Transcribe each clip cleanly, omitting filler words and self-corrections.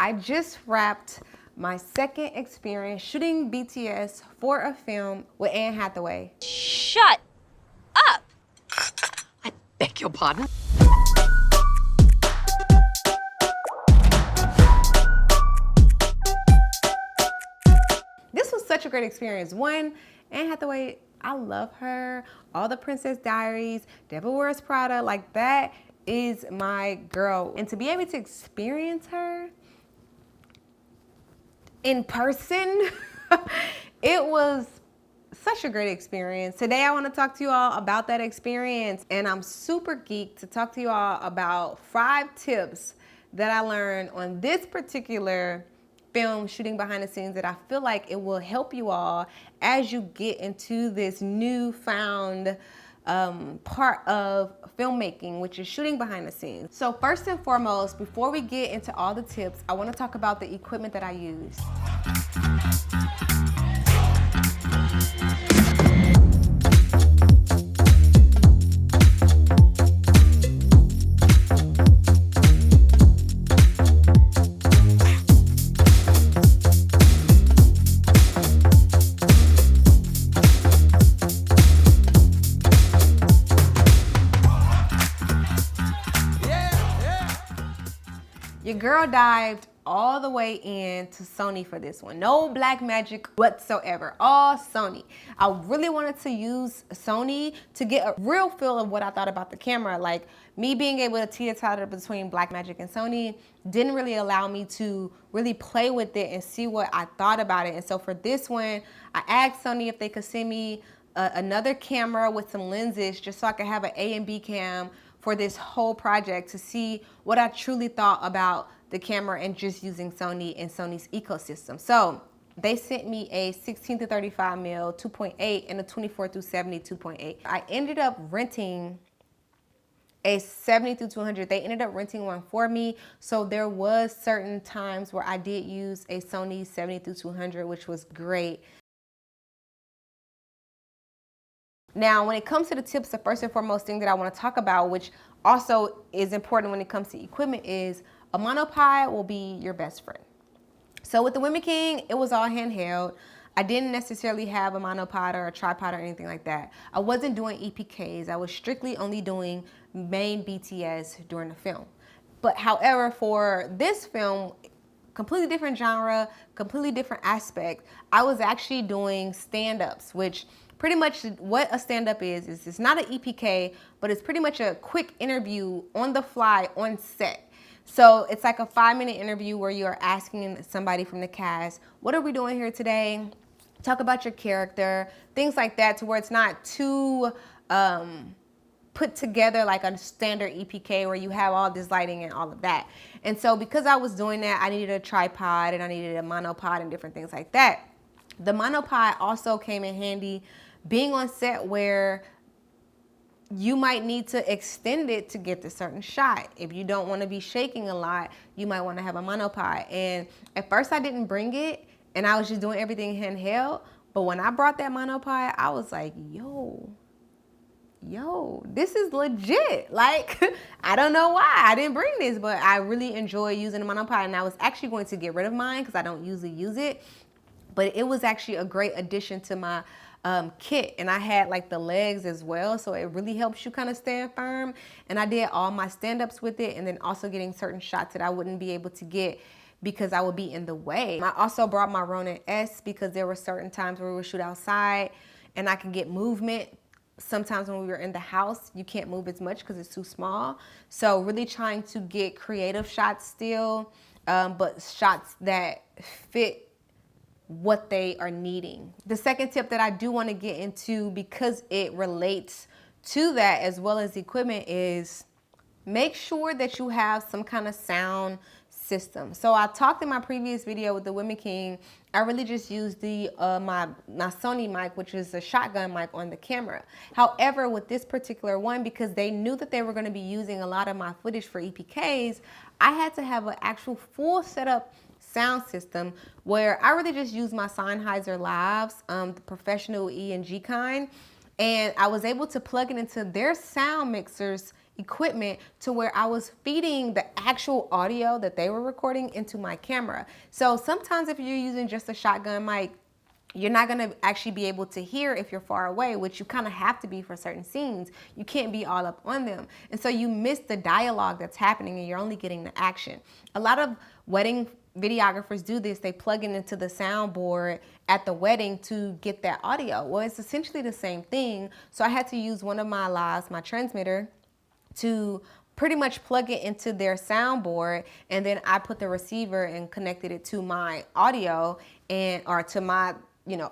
I just wrapped my second experience shooting BTS for a film with Anne Hathaway. Shut up! I beg your pardon? This was such a great experience. One, Anne Hathaway, I love her. All the Princess Diaries, Devil Wears Prada, like that is my girl. And to be able to experience her in person, it was such a great experience. Today I want to talk to you all about that experience, and I'm super geeked to talk to you all about 5 tips that I learned on this particular film shooting behind the scenes that I feel like it will help you all as you get into this newfound part of filmmaking, which is shooting behind the scenes. So first and foremost, before we get into all the tips, I want to talk about the equipment that I use. Your girl dived all the way into Sony for this one. No black magic whatsoever, all Sony. I really wanted to use Sony to get a real feel of what I thought about the camera. Like, me being able to teeter-totter between black magic and Sony didn't really allow me to really play with it and see what I thought about it. And so for this one, I asked Sony if they could send me another camera with some lenses just so I could have an A and B cam for this whole project to see what I truly thought about the camera and just using Sony and Sony's ecosystem. So they sent me a 16 to 35 mil 2.8 and a 24 through 70 2.8. I ended up renting a 70 to 200. They ended up renting one for me. So there was certain times where I did use a Sony 70 to 200, which was great. Now, when it comes to the tips, the first and foremost thing that I want to talk about, which also is important when it comes to equipment, is a monopod will be your best friend. So with the Women King, it was all handheld. I didn't necessarily have a monopod or a tripod or anything like that. I wasn't doing EPKs. I was strictly only doing main BTS during the film. But however, for this film, completely different genre, completely different aspect, I was actually doing stand-ups, which pretty much what a stand-up is it's not an EPK, but it's pretty much a quick interview on the fly on set. So it's like a 5-minute interview where you are asking somebody from the cast, what are we doing here today? Talk about your character, things like that, to where it's not too put together like a standard EPK where you have all this lighting and all of that. And so because I was doing that, I needed a tripod and I needed a monopod and different things like that. The monopod also came in handy being on set where you might need to extend it to get the certain shot. If you don't want to be shaking a lot, you might want to have a monopod. And at first I didn't bring it and I was just doing everything handheld. But when I brought that monopod, I was like, yo, this is legit. Like, I don't know why I didn't bring this, but I really enjoy using the monopod. And I was actually going to get rid of mine because I don't usually use it. But it was actually a great addition to my kit, and I had like the legs as well, so it really helps you kind of stand firm. And I did all my stand-ups with it, and then also getting certain shots that I wouldn't be able to get because I would be in the way. I also brought my Ronin S because there were certain times where we would shoot outside and I could get movement. Sometimes when we were in the house, you can't move as much because it's too small. So really trying to get creative shots still, but shots that fit what they are needing. The second tip that I do want to get into, because it relates to that as well as equipment, is make sure that you have some kind of sound system. So I talked in my previous video with the Women King, I really just used the my Sony mic, which is a shotgun mic on the camera. However, with this particular one, because they knew that they were going to be using a lot of my footage for EPKs, I had to have an actual full setup sound system where I really just use my Sennheiser Lives, the professional E and G kind, and I was able to plug it into their sound mixers equipment to where I was feeding the actual audio that they were recording into my camera. So sometimes if you're using just a shotgun mic, you're not going to actually be able to hear if you're far away, which you kind of have to be for certain scenes. You can't be all up on them. And so you miss the dialogue that's happening and you're only getting the action. A lot of wedding videographers do this. They plug it into the soundboard at the wedding to get that audio. Well, it's essentially the same thing. So I had to use one of my lavs, my transmitter, to pretty much plug it into their soundboard, and then I put the receiver and connected it to my audio or to my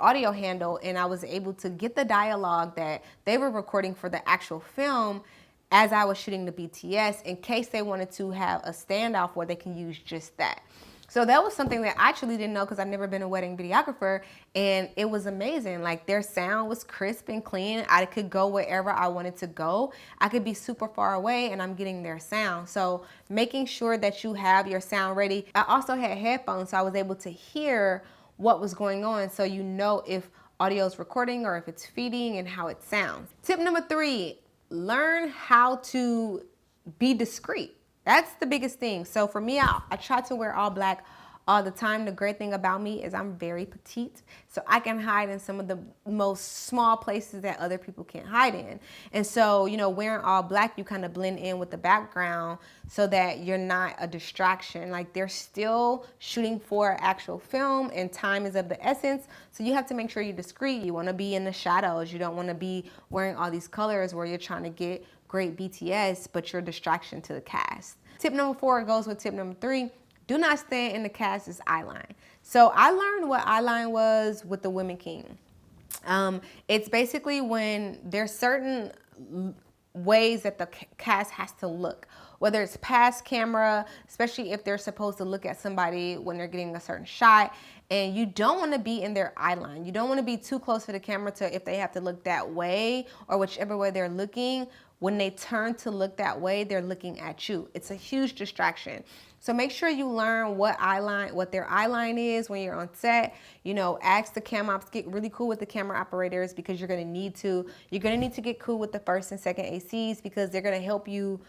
audio handle, and I was able to get the dialogue that they were recording for the actual film as I was shooting the BTS in case they wanted to have a standoff where they can use just that. So that was something that I actually didn't know because I've never been a wedding videographer, and it was amazing. Like, their sound was crisp and clean. I could go wherever I wanted to go. I could be super far away and I'm getting their sound. So making sure that you have your sound ready. I also had headphones, so I was able to hear what was going on, so you know if audio is recording or if it's feeding and how it sounds. Tip number 3, learn how to be discreet. That's the biggest thing. So for me, I try to wear all black all the time. The great thing about me is I'm very petite, so I can hide in some of the most small places that other people can't hide in. And so, wearing all black, you kind of blend in with the background so that you're not a distraction. Like, they're still shooting for actual film and time is of the essence. So you have to make sure you're discreet. You want to be in the shadows. You don't want to be wearing all these colors where you're trying to get great BTS, but you're a distraction to the cast. Tip number 4 goes with tip number 3. Do not stand in the cast's eyeline. So I learned what eyeline was with the Women King. It's basically when there's certain ways that the cast has to look, whether it's past camera, especially if they're supposed to look at somebody when they're getting a certain shot, and you don't want to be in their eyeline. You don't want to be too close to the camera to if they have to look that way or whichever way they're looking. When they turn to look that way, they're looking at you. It's a huge distraction. So make sure you learn what their eyeline is when you're on set. Ask the camera ops, get really cool with the camera operators because you're gonna need to. You're gonna need to get cool with the first and second ACs because they're gonna help you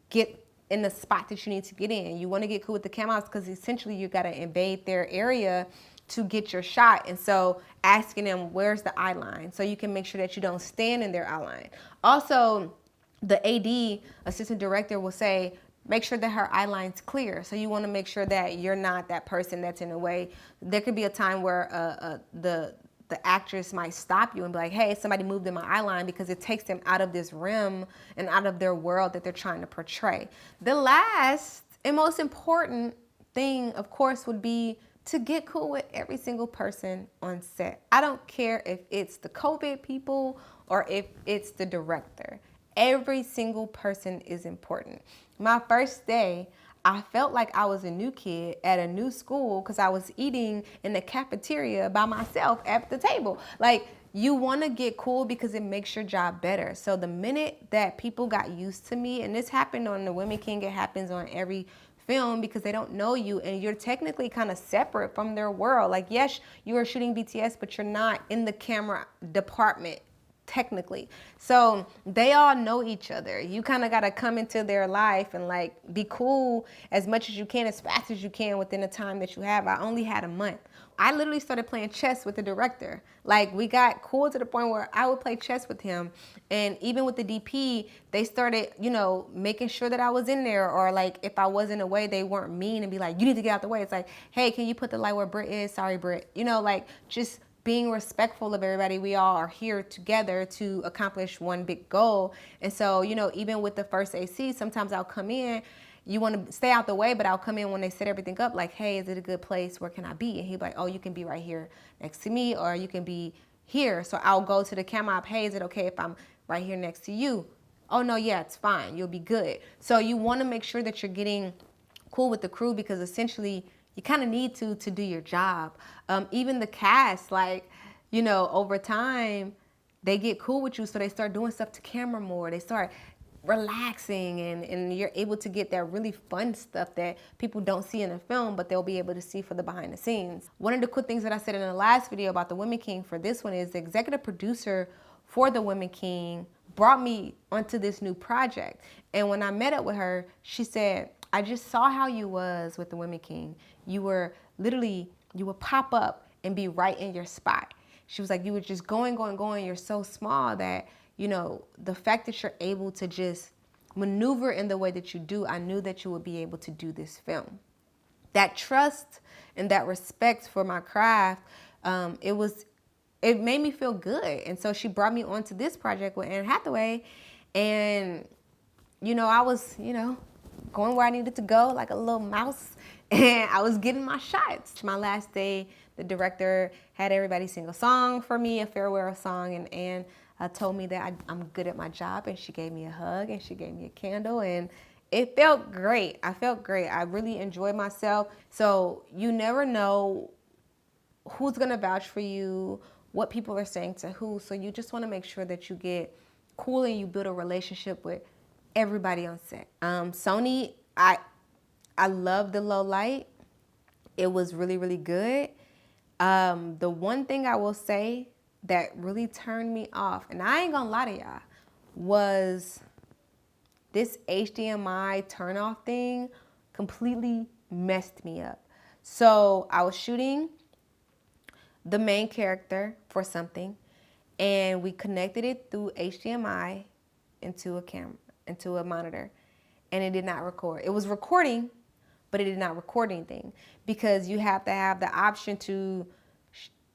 get in the spot that you need to get in. You wanna get cool with the camera ops because essentially you gotta invade their area to get your shot. And so asking them, where's the eyeline? So you can make sure that you don't stand in their eyeline. Also, the AD, assistant director, will say, make sure that her eyeline's clear. So you want to make sure that you're not that person that's in the way. There could be a time where the actress might stop you and be like, hey, somebody moved in my eyeline, because it takes them out of this rim and out of their world that they're trying to portray. The last and most important thing, of course, would be to get cool with every single person on set. I don't care if it's the COVID people or if it's the director. Every single person is important. My first day, I felt like I was a new kid at a new school because I was eating in the cafeteria by myself at the table. Like, you want to get cool because it makes your job better. So the minute that people got used to me, and this happened on the Women King, it happens on every film because they don't know you and you're technically kind of separate from their world. Like, yes, you are shooting BTS, but you're not in the camera department technically. So they all know each other. You kind of got to come into their life and like be cool as much as you can, as fast as you can within the time that you have. I only had a month. I literally started playing chess with the director. Like, we got cool to the point where I would play chess with him. And even with the DP, they started, making sure that I was in there, or like if I wasn't away, they weren't mean and be like, you need to get out the way. It's like, hey, can you put the light where Britt is? Sorry, Britt. Like, just being respectful of everybody. We all are here together to accomplish one big goal. And so, even with the first AC, sometimes I'll come in, you want to stay out the way, but I'll come in when they set everything up, like, hey, is it a good place? Where can I be? And he'd be like, oh, you can be right here next to me, or you can be here. So I'll go to the camera op, hey, is it okay if I'm right here next to you? Oh, no, yeah, it's fine. You'll be good. So you want to make sure that you're getting cool with the crew, because essentially you kind of need to do your job. Even the cast, like, over time, they get cool with you, so they start doing stuff to camera more. They start relaxing, and you're able to get that really fun stuff that people don't see in the film, but they'll be able to see for the behind the scenes. One of the cool things that I said in the last video about the Women King for this one is the executive producer for the Women King brought me onto this new project. And when I met up with her, she said, I just saw how you was with the Women King. You were literally, you would pop up and be right in your spot. She was like, you were just going. You're so small that, you know, the fact that you're able to just maneuver in the way that you do, I knew that you would be able to do this film. That trust and that respect for my craft, it made me feel good. And so she brought me onto this project with Anne Hathaway. And, you know, I was, you know, going where I needed to go like a little mouse. And I was getting my shots. My last day, the director had everybody sing a song for me, a farewell song. And Anne told me that I'm good at my job. And she gave me a hug and she gave me a candle. And it felt great. I felt great. I really enjoyed myself. So you never know who's going to vouch for you, what people are saying to who. So you just want to make sure that you get cool and you build a relationship with everybody on set. Sony, I love the low light. It was really, really good. The one thing I will say that really turned me off, and I ain't gonna lie to y'all, was this HDMI turn off thing completely messed me up. So I was shooting the main character for something, and we connected it through HDMI into a camera, into a monitor, and it did not record. It was recording, but it did not record anything because you have to have the option to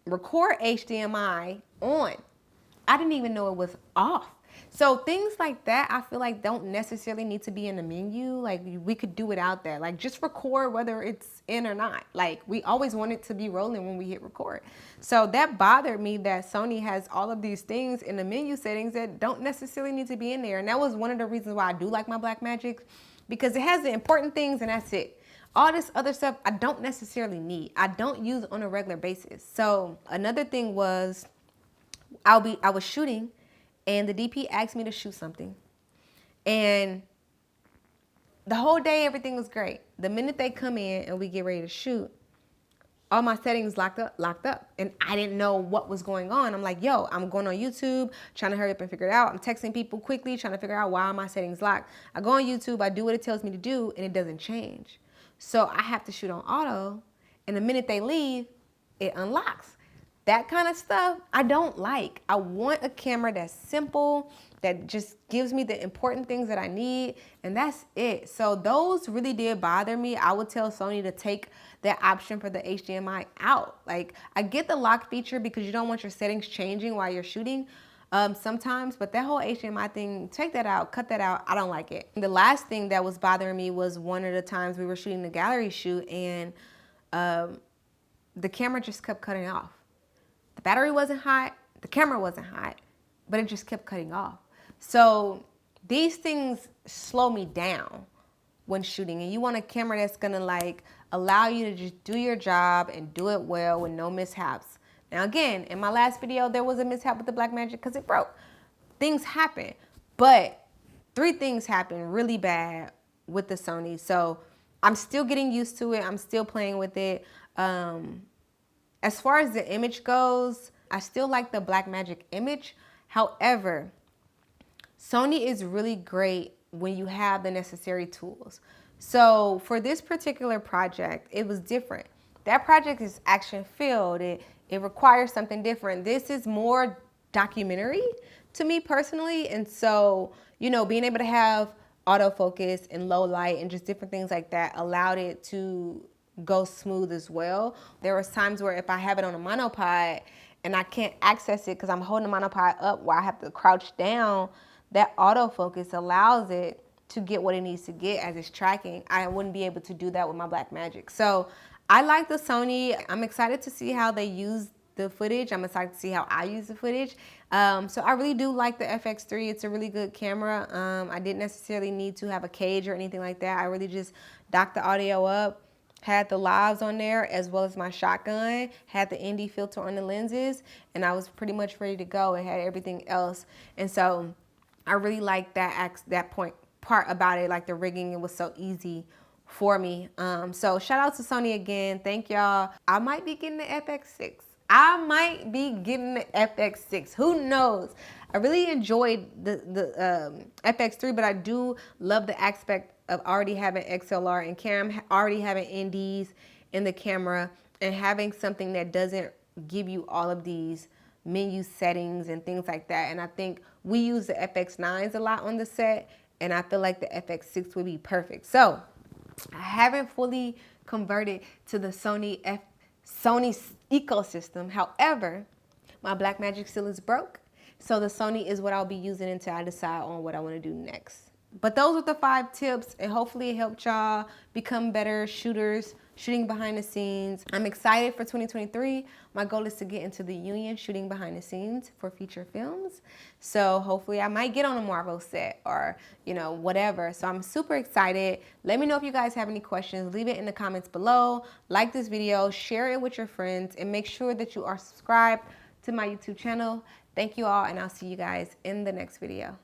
record HDMI on. I didn't even know it was off. So things like that, I feel like don't necessarily need to be in the menu. Like we could do it out there. Like just record whether it's in or not. Like we always want it to be rolling when we hit record. So that bothered me that Sony has all of these things in the menu settings that don't necessarily need to be in there. And that was one of the reasons why I do like my Blackmagic, because it has the important things and that's it. All this other stuff I don't necessarily need. I don't use on a regular basis. So another thing was I was shooting and the DP asked me to shoot something. And the whole day, everything was great. The minute they come in and we get ready to shoot, all my settings locked up. And I didn't know what was going on. I'm like, yo, I'm going on YouTube, trying to hurry up and figure it out. I'm texting people quickly, trying to figure out why my settings locked. I go on YouTube, I do what it tells me to do, and it doesn't change. So I have to shoot on auto, and the minute they leave, it unlocks. That kind of stuff I don't like. I want a camera that's simple, that just gives me the important things that I need, and that's it. So those really did bother me. I would tell Sony to take that option for the HDMI out. Like, I get the lock feature because you don't want your settings changing while you're shooting sometimes, but that whole HDMI thing, take that out, cut that out. I don't like it. The last thing that was bothering me was one of the times we were shooting the gallery shoot and the camera just kept cutting off. The battery wasn't hot, the camera wasn't hot, but it just kept cutting off. So these things slow me down when shooting, and you want a camera that's gonna like allow you to just do your job and do it well with no mishaps. Now again, in my last video, there was a mishap with the Blackmagic because it broke. Things happen, but 3 things happened really bad with the Sony. So I'm still getting used to it. I'm still playing with it. As far as the image goes, I still like the Blackmagic image. However, Sony is really great when you have the necessary tools. So for this particular project, it was different. That project is action-filled. It requires something different. This is more documentary to me personally. And so, you know, being able to have autofocus and low light and just different things like that allowed it to go smooth as well. There was times where if I have it on a monopod and I can't access it because I'm holding the monopod up where I have to crouch down, that autofocus allows it to get what it needs to get as it's tracking. I wouldn't be able to do that with my Blackmagic. So I like the Sony. I'm excited to see how they use the footage. I'm excited to see how I use the footage. So I really do like the FX3. It's a really good camera. I didn't necessarily need to have a cage or anything like that. I really just docked the audio up, had the lavs on there as well as my shotgun, had the ND filter on the lenses, and I was pretty much ready to go. It had everything else. And so I really like that part about it, like the rigging. It was so easy for me. So shout out to Sony again. Thank y'all. I might be getting the FX6. I might be getting the FX6. Who knows? I really enjoyed the FX3, but I do love the aspect of already having XLR and cam, already having NDs in the camera, and having something that doesn't give you all of these menu settings and things like that. And I think we use the FX9s a lot on the set, and I feel like the FX6 would be perfect. So I haven't fully converted to the Sony ecosystem. However, my Blackmagic still is broke. So the Sony is what I'll be using until I decide on what I want to do next. But those are the 5 tips, and hopefully it helped y'all become better shooters, shooting behind the scenes. I'm excited for 2023. My goal is to get into the union shooting behind the scenes for feature films. So hopefully I might get on a Marvel set or, you know, whatever. So I'm super excited. Let me know if you guys have any questions. Leave it in the comments below. Like this video, share it with your friends, and make sure that you are subscribed to my YouTube channel. Thank you all, and I'll see you guys in the next video.